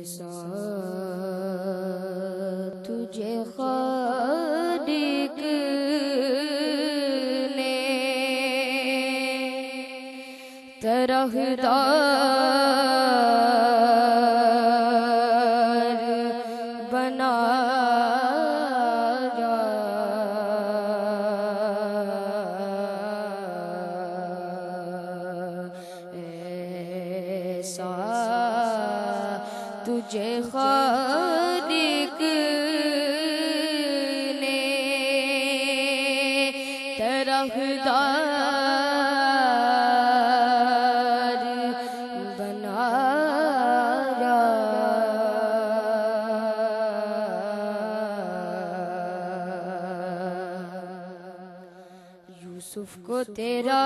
ऐसा तुझे खालिक ने तरहदार बनाया। ऐसा तुझे खालिक ने तरहदार बनाया। यूसुफ को तेरा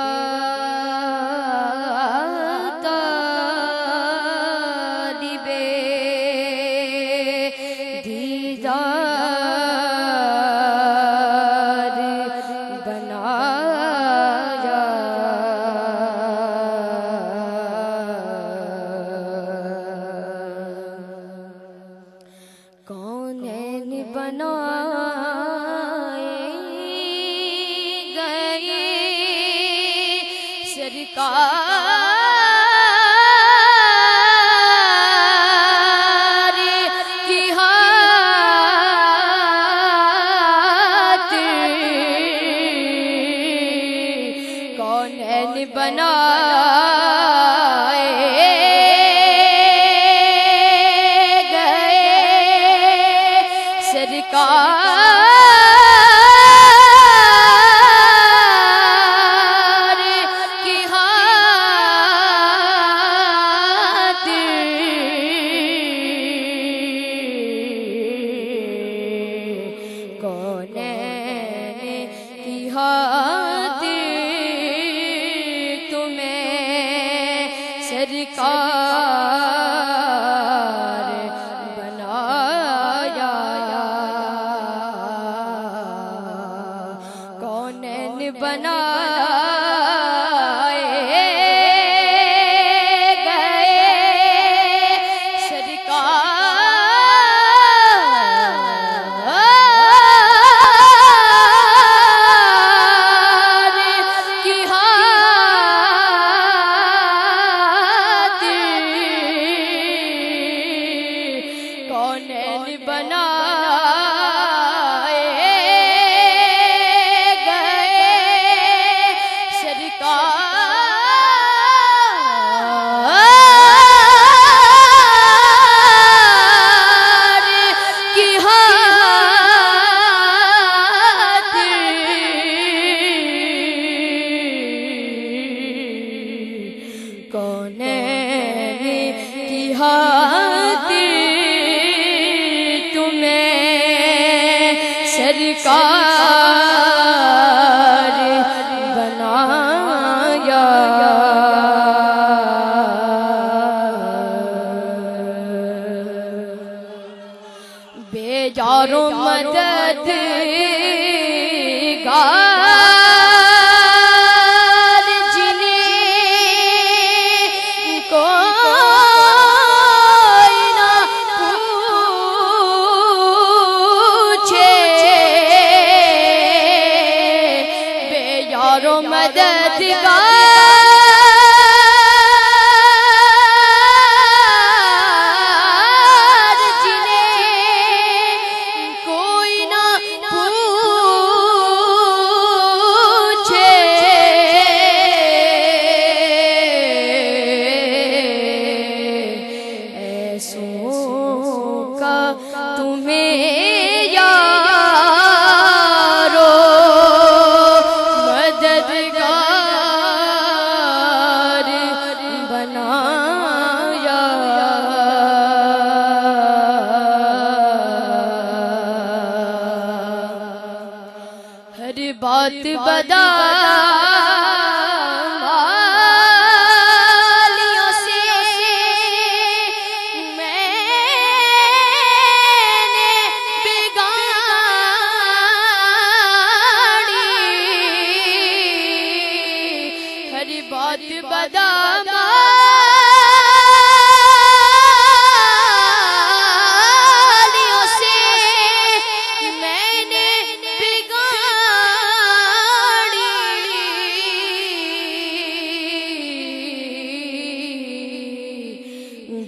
कौनैन बनाए गए सरकार की खातिर। कौनैन बनाए सरकार की खातिर। कौनैन की खातिर तुम्हें सरकार बनाया। कौनैन बनाए गए सरकार की खातिर। कौनैन बनाए कौनैन की खातिर तुम्हें सरकार बनाया। बेजारों मददगार जिन्हें कोई ना पूछे। बेजारों मददगार तुम्हें यारो मददगार बनाया। हर बात बता बात बदा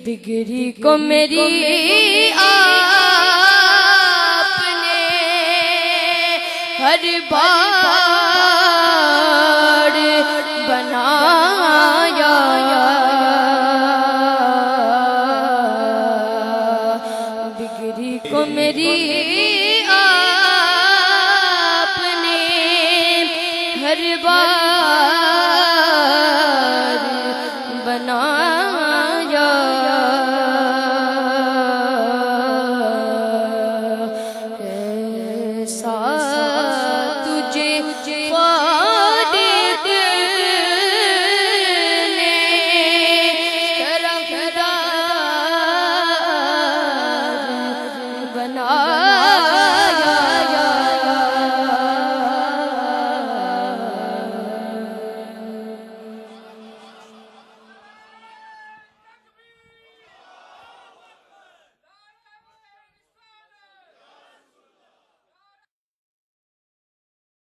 बिगड़ी को मेरी आपने हर बार बनाया। बिगड़ी को मेरी आपने हर बार